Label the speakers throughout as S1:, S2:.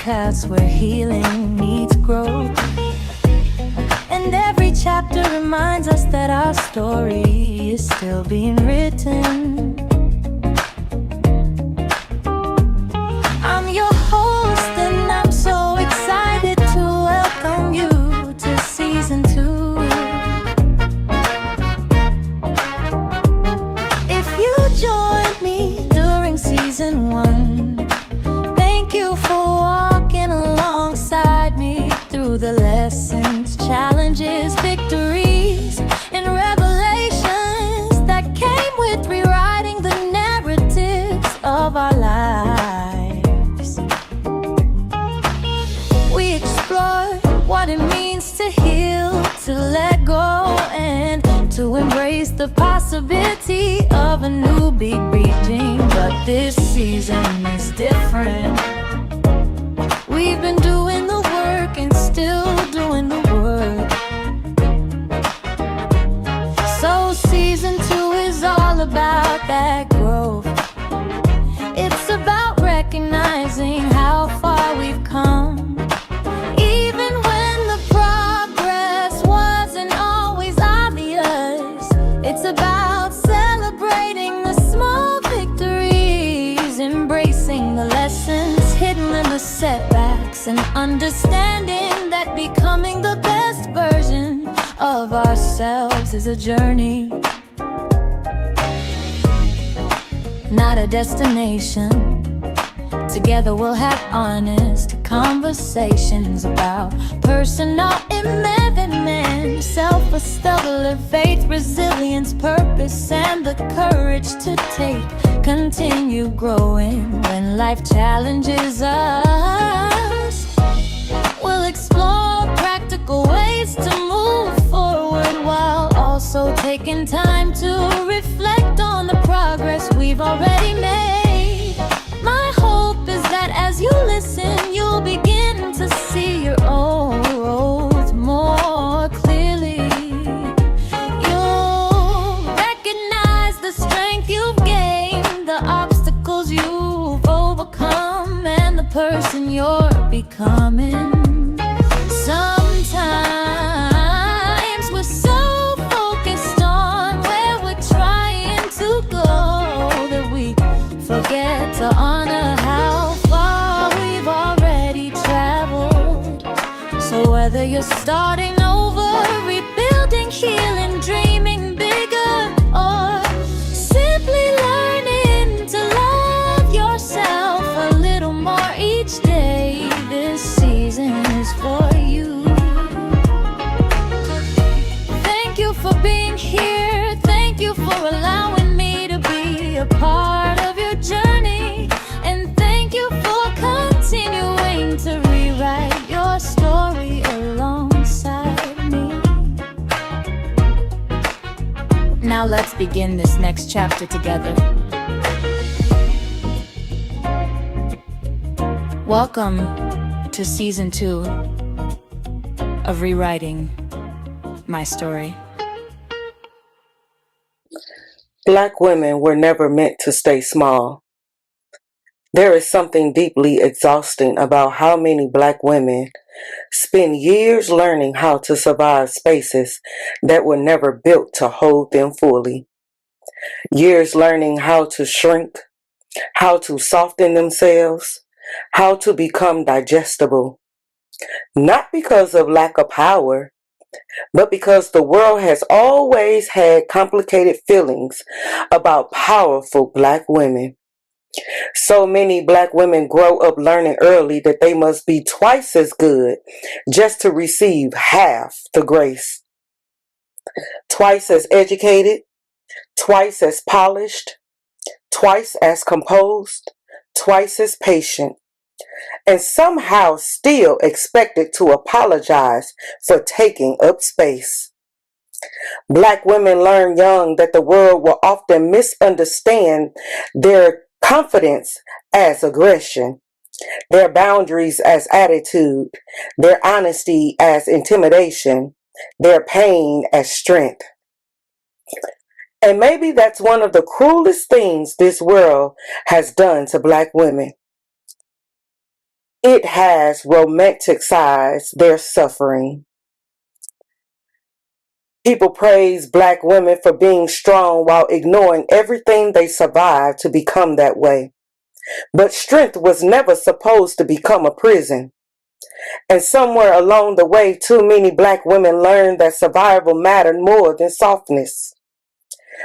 S1: paths where healing needs growth. And every chapter reminds us that our story is still being written. I'm your host and I'm so excited to welcome you to season 2. If you joined me during season 1, thank you for walking alongside me through the lessons, challenges, victories, and revelations that came with rewriting the narratives of our lives. We explored what it means to heal, to let go, and to embrace the possibility of a new beginning. But this season is different. We've been doing the work and still doing the work. So season 2 is all about that growth. It's about recognizing how far we've come, even when the progress wasn't always obvious. It's about celebrating the small victories, embracing the lessons hidden in the setbacks, and understanding that becoming the best version of ourselves is a journey, not a destination. Together we'll have honest conversations about personal improvement, self-establishment, faith, resilience, purpose, and the courage to continue growing when life challenges us. We'll explore practical ways to move forward while also taking time to reflect on the progress we've already made. My hope is that as you listen, you'll begin to see your own roads more clearly. You'll recognize the strength you've gained, the obstacles you've overcome, and the person you're becoming. Sometimes we're so focused on where we're trying to go that we forget to honor how far we've already traveled. So whether you're starting over, rebuilding, healing, dreaming bigger, or simply learning to love yourself a little more each day, this season is for you. Thank you for being here. Thank you for allowing me to be a part of your journey. And thank you for continuing to rewrite your story alongside me. Now let's begin this next chapter together. Welcome to season 2 of Rewriting My Story.
S2: Black women were never meant to stay small. There is something deeply exhausting about how many Black women spend years learning how to survive spaces that were never built to hold them fully. Years learning how to shrink, how to soften themselves, how to become digestible. Not because of lack of power, but because the world has always had complicated feelings about powerful Black women. So many Black women grow up learning early that they must be twice as good just to receive half the grace. Twice as educated, twice as polished, twice as composed, twice as patient, and somehow still expected to apologize for taking up space. Black women learn young that the world will often misunderstand their confidence as aggression, their boundaries as attitude, their honesty as intimidation, their pain as strength. And maybe that's one of the cruelest things this world has done to Black women. it has romanticized their suffering. People praise Black women for being strong while ignoring everything they survived to become that way. But strength was never supposed to become a prison. And somewhere along the way, too many Black women learned that survival mattered more than softness.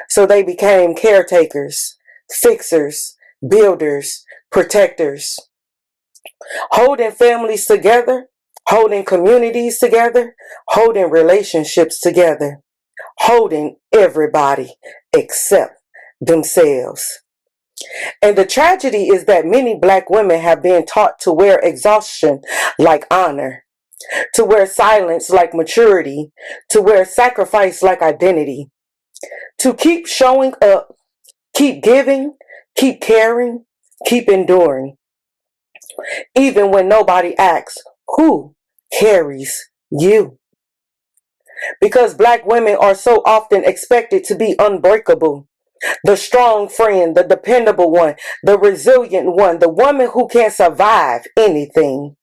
S2: So they became caretakers, fixers, builders, protectors, holding families together, holding communities together, holding relationships together, holding everybody except themselves. And the tragedy is that many Black women have been taught to wear exhaustion like honor, to wear silence like maturity, to wear sacrifice like identity, to keep showing up, keep giving, keep caring, keep enduring, even when nobody asks, who carries you? Because Black women are so often expected to be unbreakable, the strong friend, the dependable one, the resilient one, the woman who can survive anything.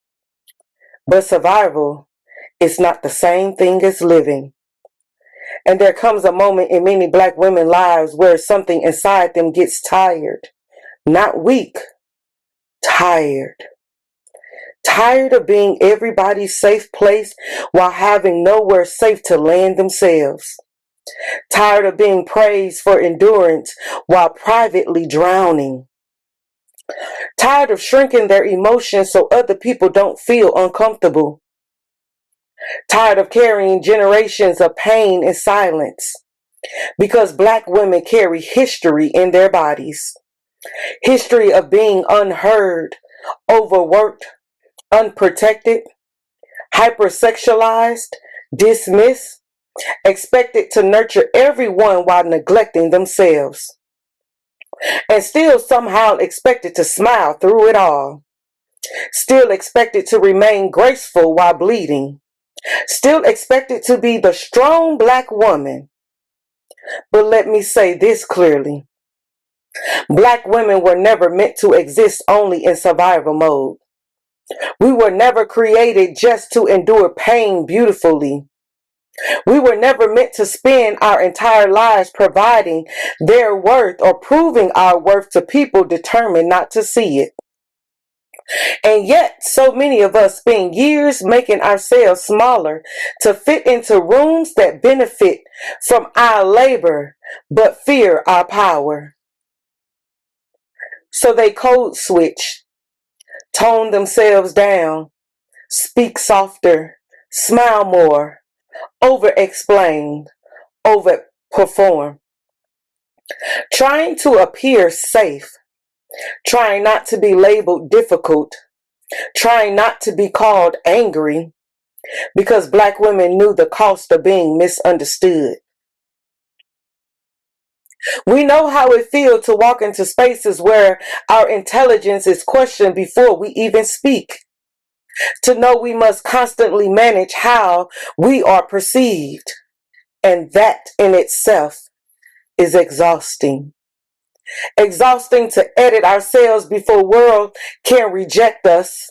S2: But survival is not the same thing as living. And there comes a moment in many Black women's lives where something inside them gets tired, not weak, tired. Tired of being everybody's safe place while having nowhere safe to land themselves. Tired of being praised for endurance while privately drowning. Tired of shrinking their emotions so other people don't feel uncomfortable. Tired of carrying generations of pain in silence. Because Black women carry history in their bodies. History of being unheard, overworked, unprotected, hypersexualized, dismissed, expected to nurture everyone while neglecting themselves, and still somehow expected to smile through it all, still expected to remain graceful while bleeding, still expected to be the strong Black woman. But let me say this clearly. Black women were never meant to exist only in survival mode. We were never created just to endure pain beautifully. We were never meant to spend our entire lives providing their worth or proving our worth to people determined not to see it. And yet, so many of us spend years making ourselves smaller to fit into rooms that benefit from our labor but fear our power. So they code switch, tone themselves down, speak softer, smile more, over-explain, over-perform. Trying to appear safe, trying not to be labeled difficult, trying not to be called angry, because Black women knew the cost of being misunderstood. We know how it feels to walk into spaces where our intelligence is questioned before we even speak. To know we must constantly manage how we are perceived. And that in itself is exhausting. Exhausting to edit ourselves before the world can reject us.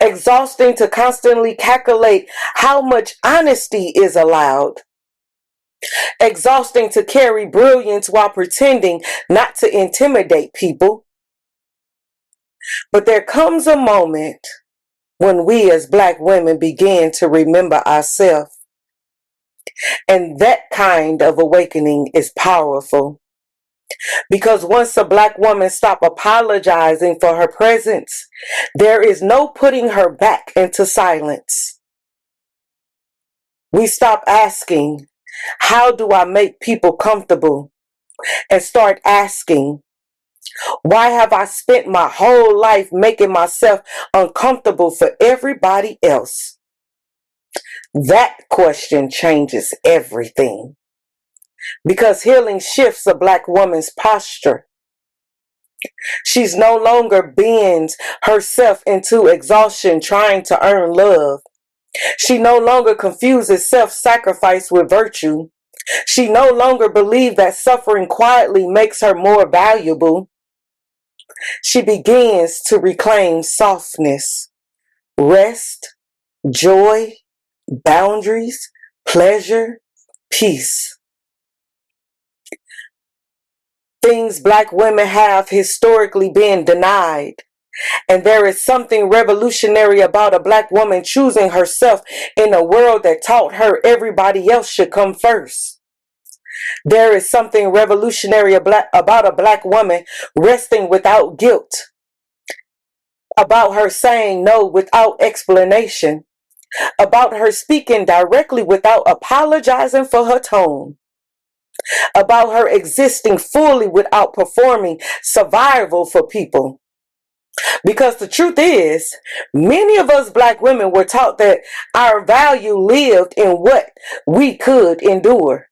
S2: Exhausting to constantly calculate how much honesty is allowed. Exhausting to carry brilliance while pretending not to intimidate people. But there comes a moment when we as Black women begin to remember ourselves. And that kind of awakening is powerful. Because once a Black woman stops apologizing for her presence, there is no putting her back into silence. We stop asking, how do I make people comfortable? And start asking, why have I spent my whole life making myself uncomfortable for everybody else? That question changes everything. Because healing shifts a Black woman's posture. She's no longer bends herself into exhaustion trying to earn love. She no longer confuses self-sacrifice with virtue. She no longer believes that suffering quietly makes her more valuable. She begins to reclaim softness, rest, joy, boundaries, pleasure, peace. Things Black women have historically been denied. And there is something revolutionary about a Black woman choosing herself in a world that taught her everybody else should come first. There is something revolutionary about a Black woman resting without guilt, about her saying no without explanation, about her speaking directly without apologizing for her tone, about her existing fully without performing survival for people. Because the truth is, many of us Black women were taught that our value lived in what we could endure,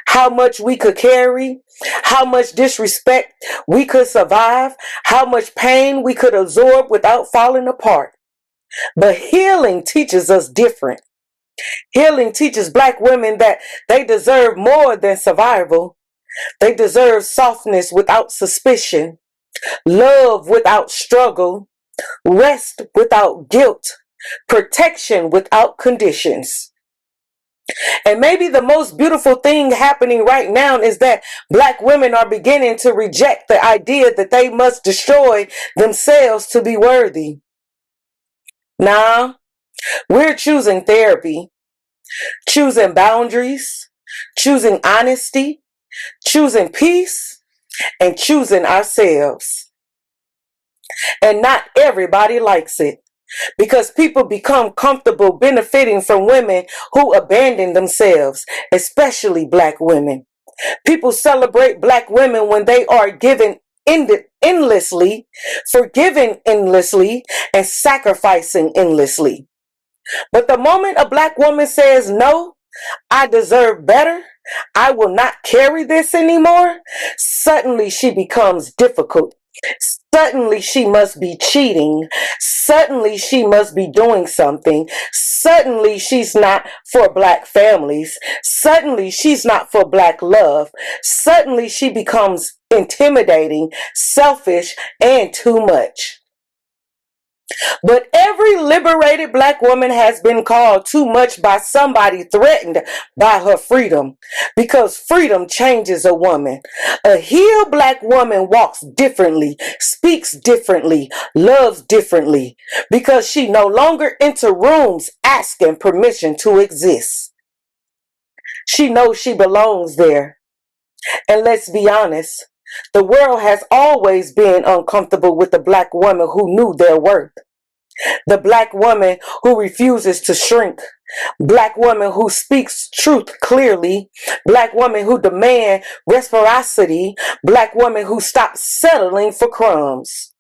S2: how much we could carry, how much disrespect we could survive, how much pain we could absorb without falling apart. But healing teaches us different. Healing teaches Black women that they deserve more than survival. They deserve softness without suspicion, love without struggle, rest without guilt, protection without conditions. And maybe the most beautiful thing happening right now is that Black women are beginning to reject the idea that they must destroy themselves to be worthy. Nah, we're choosing therapy, choosing boundaries, choosing honesty, choosing peace, and choosing ourselves. And not everybody likes it, because people become comfortable benefiting from women who abandon themselves, especially Black women. People celebrate Black women when they are given endlessly, forgiving endlessly, and sacrificing endlessly. But the moment a Black woman says, no, I deserve better, I will not carry this anymore, suddenly she becomes difficult. Suddenly she must be cheating. Suddenly she must be doing something. Suddenly she's not for Black families. Suddenly she's not for Black love. Suddenly she becomes intimidating, selfish, and too much. But every liberated Black woman has been called too much by somebody threatened by her freedom, because freedom changes a woman. A healed Black woman walks differently, speaks differently, loves differently, because she no longer enters rooms asking permission to exist. She knows she belongs there. And let's be honest, the world has always been uncomfortable with the Black woman who knew their worth. The Black woman who refuses to shrink. Black woman who speaks truth clearly. Black woman who demand reciprocity. Black woman who stops settling for crumbs.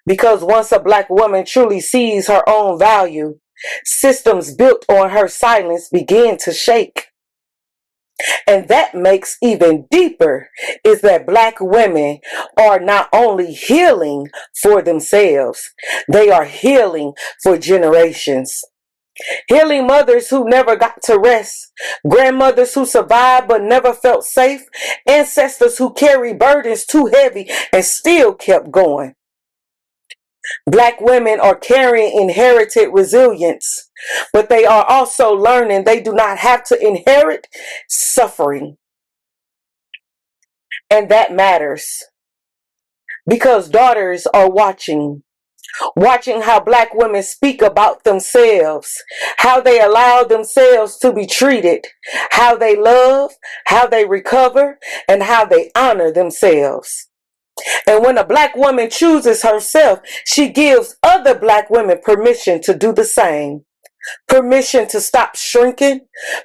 S2: Because once a Black woman truly sees her own value, systems built on her silence begin to shake. And that makes even deeper is that Black women are not only healing for themselves, they are healing for generations. Healing mothers who never got to rest, grandmothers who survived but never felt safe, ancestors who carried burdens too heavy and still kept going. Black women are carrying inherited resilience, but they are also learning they do not have to inherit suffering. And that matters, because daughters are watching how Black women speak about themselves, how they allow themselves to be treated, how they love, how they recover, and how they honor themselves. And when a Black woman chooses herself, she gives other Black women permission to do the same. Permission to stop shrinking,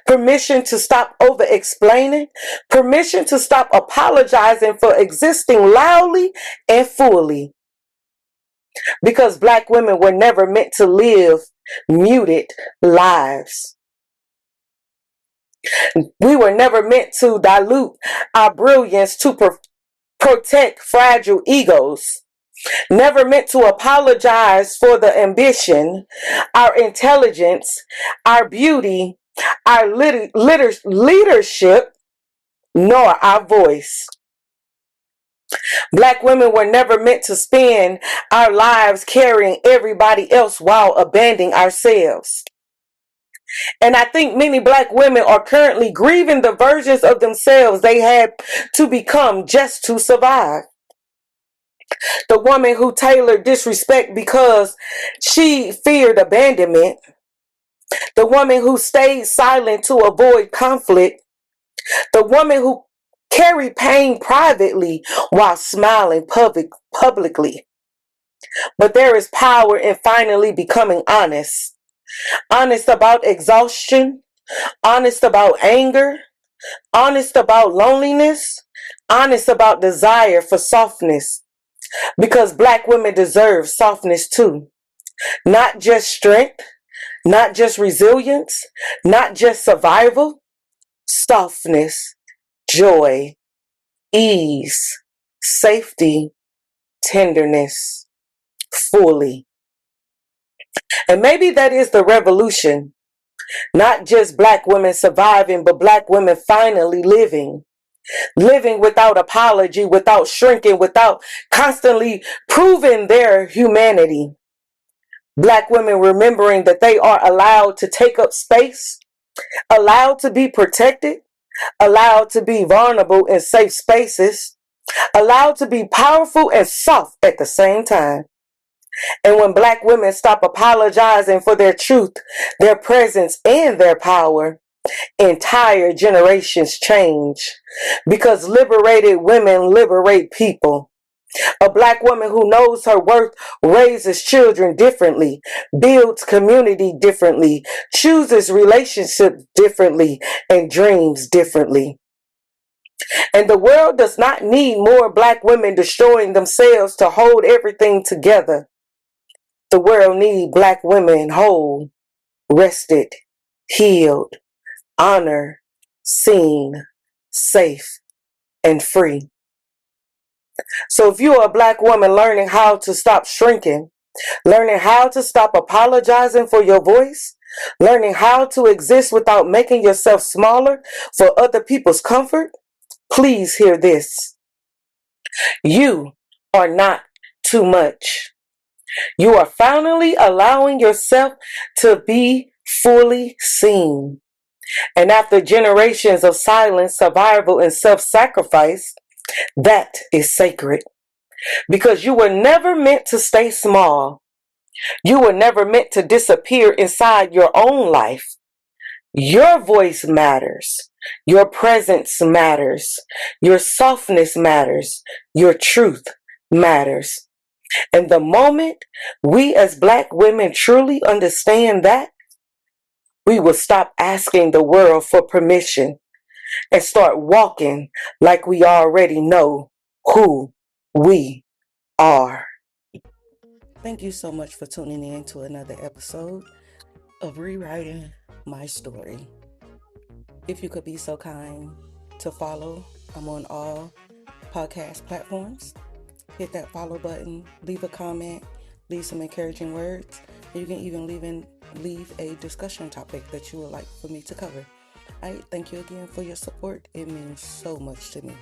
S2: permission to stop over explaining, permission to stop apologizing for existing loudly and fully. Because Black women were never meant to live muted lives. We were never meant to dilute our brilliance to protect fragile egos. Never meant to apologize for the ambition, our intelligence, our beauty, our leadership, nor our voice. Black women were never meant to spend our lives carrying everybody else while abandoning ourselves. And I think many black women are currently grieving the versions of themselves they had to become just to survive. The woman who tailored disrespect because she feared abandonment. The woman who stayed silent to avoid conflict. The woman who carried pain privately while smiling publicly. But there is power in finally becoming honest. Honest about exhaustion, honest about anger, honest about loneliness, honest about desire for softness. Because black women deserve softness too. Not just strength, not just resilience, not just survival, softness, joy, ease, safety, tenderness, fully. And maybe that is the revolution. Not just black women surviving, but black women finally living. Living without apology, without shrinking, without constantly proving their humanity. Black women remembering that they are allowed to take up space, allowed to be protected, allowed to be vulnerable in safe spaces, allowed to be powerful and soft at the same time. And when black women stop apologizing for their truth, their presence, and their power, entire generations change. Because liberated women liberate people. A black woman who knows her worth raises children differently, builds community differently, chooses relationships differently, and dreams differently. And the world does not need more black women destroying themselves to hold everything together. The world needs black women whole, rested, healed, honored, seen, safe, and free. So if you are a black woman learning how to stop shrinking, learning how to stop apologizing for your voice, learning how to exist without making yourself smaller for other people's comfort, please hear this. You are not too much. You are finally allowing yourself to be fully seen. And after generations of silence, survival, and self-sacrifice, that is sacred. Because you were never meant to stay small. You were never meant to disappear inside your own life. Your voice matters. Your presence matters. Your softness matters. Your truth matters. And the moment we as black women truly understand that, we will stop asking the world for permission and start walking like we already know who we are. Thank you so much for tuning in to another episode of Rewriting My Story. If you could be so kind to follow, I'm on all podcast platforms. Hit that follow button, leave a comment, leave some encouraging words. You can even leave a discussion topic that you would like for me to cover. All right, thank you again for your support. It means so much to me.